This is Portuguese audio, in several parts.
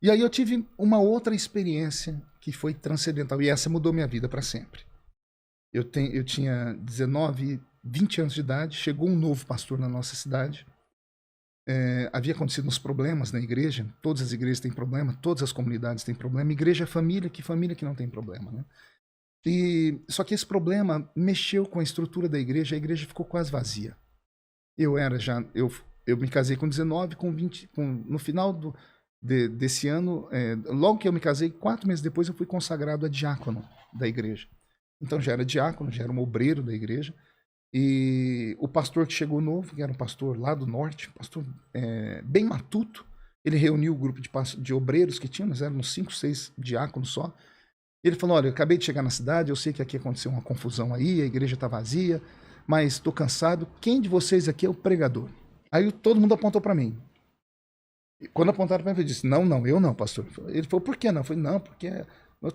E aí eu tive uma outra experiência que foi transcendental, e essa mudou minha vida para sempre. Eu tinha 19, 20 anos de idade, chegou um novo pastor na nossa cidade. Havia acontecido uns problemas na igreja, todas as igrejas têm problema, todas as comunidades têm problema, igreja é família que não tem problema, né? Só que esse problema mexeu com a estrutura da igreja, a igreja ficou quase vazia. Eu me casei com 19, com 20, no final desse ano, logo que eu me casei, 4 meses depois eu fui consagrado a diácono da igreja. Então já era diácono, já era um obreiro da igreja. E o pastor que chegou novo, que era um pastor lá do norte, pastor bem matuto, ele reuniu o grupo de obreiros que tinha, nós éramos 5, 6 diáconos só. Ele falou, olha, eu acabei de chegar na cidade, eu sei que aqui aconteceu uma confusão aí, a igreja está vazia, mas estou cansado, quem de vocês aqui é o pregador? Aí todo mundo apontou para mim. Quando apontaram para mim, eu disse, não, eu não, pastor. Ele falou, por que não? Eu falei, não, porque nós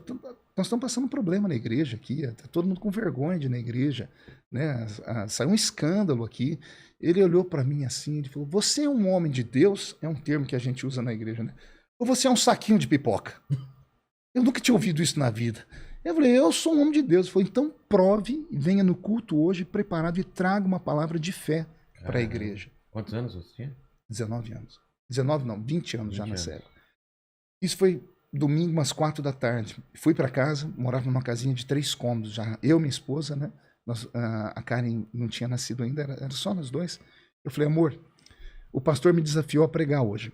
estamos passando um problema na igreja aqui, tá todo mundo com vergonha de ir na igreja, né? Saiu um escândalo aqui. Ele olhou para mim assim, ele falou, você é um homem de Deus, é um termo que a gente usa na igreja, né? Ou você é um saquinho de pipoca? Eu nunca tinha ouvido isso na vida. Eu falei, eu sou um homem de Deus. Ele falou, então prove, venha no culto hoje preparado e traga uma palavra de fé para a igreja. Quantos anos você tinha? 19 anos. 19 não, 20 anos já nessa época. Isso foi domingo, umas 4 da tarde. Fui para casa, morava numa casinha de 3 cômodos já. Eu e minha esposa, né? A Karen não tinha nascido ainda, era só nós dois. Eu falei, amor, o pastor me desafiou a pregar hoje.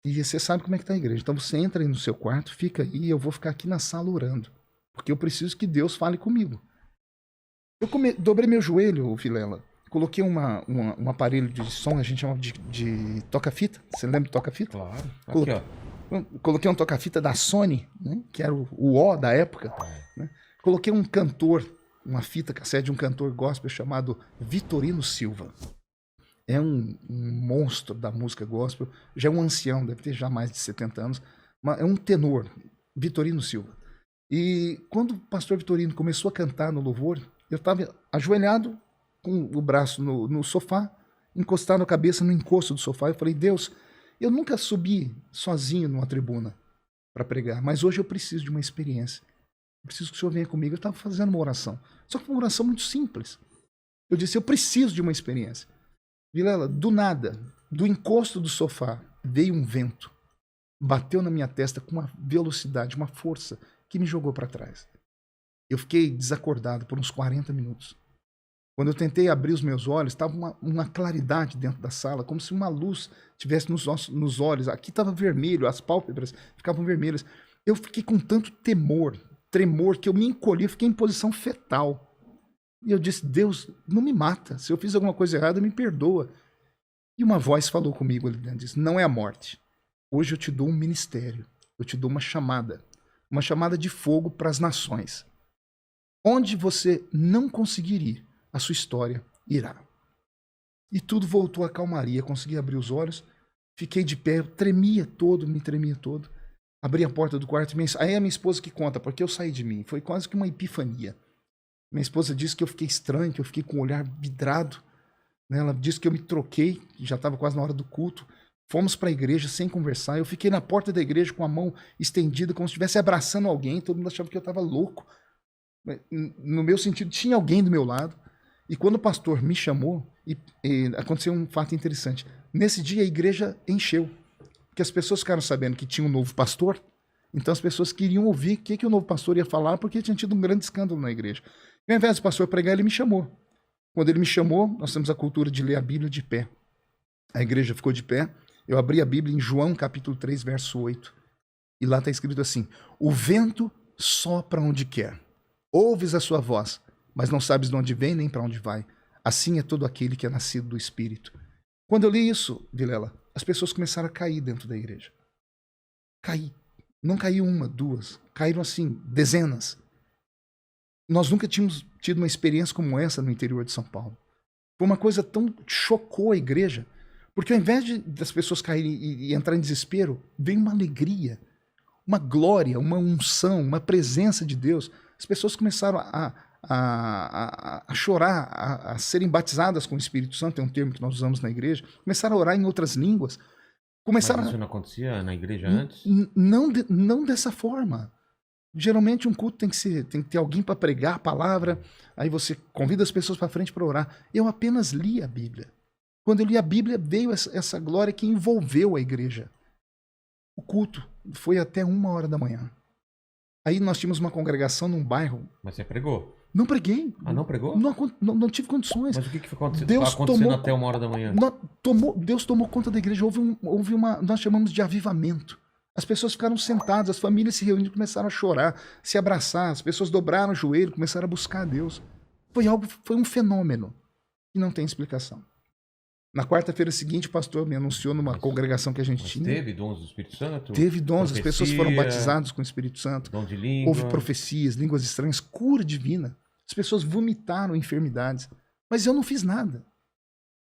E você sabe como é que tá a igreja. Então você entra aí no seu quarto, fica aí, eu vou ficar aqui na sala orando. Porque eu preciso que Deus fale comigo. Eu dobrei meu joelho, Vilela. Coloquei um aparelho de som, a gente chama de toca-fita. Você lembra de toca-fita? Claro. Aqui, ó. Coloquei um toca-fita da Sony, né, que era o O da época. Né? Coloquei um cantor, uma fita cassete de um cantor gospel chamado Vitorino Silva. É um monstro da música gospel, já é um ancião, deve ter já mais de 70 anos, mas é um tenor, Vitorino Silva. E quando o pastor Vitorino começou a cantar no louvor, eu estava ajoelhado, com o braço no sofá, encostado a cabeça no encosto do sofá. Eu falei, Deus, eu nunca subi sozinho numa tribuna para pregar, mas hoje eu preciso de uma experiência. Eu preciso que o Senhor venha comigo. Eu estava fazendo uma oração, só que uma oração muito simples. Eu disse, eu preciso de uma experiência. Vilela, do nada, do encosto do sofá, veio um vento, bateu na minha testa com uma velocidade, uma força, que me jogou para trás. Eu fiquei desacordado por uns 40 minutos. Quando eu tentei abrir os meus olhos, estava uma claridade dentro da sala, como se uma luz tivesse nos olhos. Aqui estava vermelho, as pálpebras ficavam vermelhas. Eu fiquei com tanto tremor, que eu me encolhi, fiquei em posição fetal. E eu disse, Deus, não me mata. Se eu fiz alguma coisa errada, me perdoa. E uma voz falou comigo ali dentro, disse, não é a morte. Hoje eu te dou um ministério, eu te dou uma chamada de fogo para as nações. Onde você não conseguir ir, a sua história irá. E tudo voltou à calmaria, consegui abrir os olhos, fiquei de pé, me tremia todo. Abri a porta do quarto, aí é a minha esposa que conta, porque eu saí de mim, foi quase que uma epifania. Minha esposa disse que eu fiquei estranho, que eu fiquei com o olhar vidrado, né? Ela disse que eu me troquei, já estava quase na hora do culto, fomos para a igreja sem conversar, eu fiquei na porta da igreja com a mão estendida, como se estivesse abraçando alguém, todo mundo achava que eu estava louco. No meu sentido, tinha alguém do meu lado. E quando o pastor me chamou, aconteceu um fato interessante. Nesse dia a igreja encheu, porque as pessoas ficaram sabendo que tinha um novo pastor, então as pessoas queriam ouvir o que o novo pastor ia falar, porque tinha tido um grande escândalo na igreja. E ao invés do pastor pregar, ele me chamou. Quando ele me chamou, nós temos a cultura de ler a Bíblia de pé. A igreja ficou de pé, eu abri a Bíblia em João capítulo 3, verso 8, e lá está escrito assim, o vento sopra onde quer, ouves a sua voz, mas não sabes de onde vem nem para onde vai. Assim é todo aquele que é nascido do Espírito. Quando eu li isso, Vilela, as pessoas começaram a cair dentro da igreja. Cair. Não caiu uma, duas. Caíram assim, dezenas. Nós nunca tínhamos tido uma experiência como essa no interior de São Paulo. Foi uma coisa tão... chocou a igreja. Porque ao invés das pessoas caírem e entrar em desespero, veio uma alegria, uma glória, uma unção, uma presença de Deus. As pessoas começaram a chorar, a serem batizadas com o Espírito Santo, é um termo que nós usamos na igreja, começaram a orar em outras línguas. Começaram Mas isso não acontecia na igreja antes? não dessa forma. Geralmente um culto tem que ter alguém para pregar a palavra, aí você convida as pessoas para frente para orar. Eu apenas li a Bíblia. Quando eu li a Bíblia, veio essa glória que envolveu a igreja. O culto foi até 1h da manhã. Aí nós tínhamos uma congregação num bairro. Mas você pregou? Não preguei. Ah, não pregou? Não tive condições. Mas o que foi acontecendo? Deus Tá acontecendo tomou, até 1h da manhã? Deus tomou conta da igreja. Houve uma, nós chamamos de avivamento. As pessoas ficaram sentadas, as famílias se reuniram, começaram a chorar, se abraçar, as pessoas dobraram o joelho, começaram a buscar a Deus. Foi um fenômeno que não tem explicação. Na quarta-feira seguinte, o pastor me anunciou numa congregação que a gente tinha. Teve dons do Espírito Santo? Teve dons, profecia, as pessoas foram batizadas com o Espírito Santo. Dom de língua. Houve profecias, línguas estranhas, cura divina. As pessoas vomitaram enfermidades. Mas eu não fiz nada.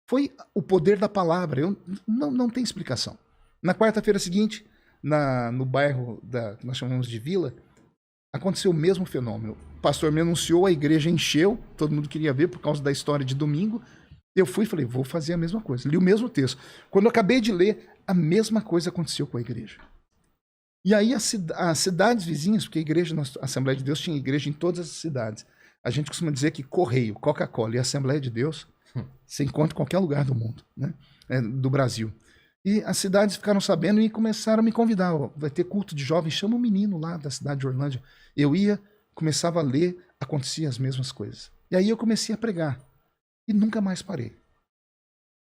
Foi o poder da palavra. Não tem explicação. Na quarta-feira seguinte, no bairro que nós chamamos de Vila, aconteceu o mesmo fenômeno. O pastor me anunciou, a igreja encheu, todo mundo queria ver por causa da história de domingo. Eu fui e falei, vou fazer a mesma coisa. Li o mesmo texto. Quando eu acabei de ler, a mesma coisa aconteceu com a igreja. E aí as cidades vizinhas, porque a igreja, a Assembleia de Deus tinha igreja em todas as cidades. A gente costuma dizer que Correio, Coca-Cola e a Assembleia de Deus você encontra em qualquer lugar do mundo, né? Do Brasil. E as cidades ficaram sabendo e começaram a me convidar. Ó, vai ter culto de jovens, chama um menino lá da cidade de Orlândia. Eu ia, começava a ler, acontecia as mesmas coisas. E aí eu comecei a pregar. E nunca mais parei.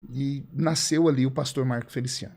E nasceu ali o pastor Marco Feliciano.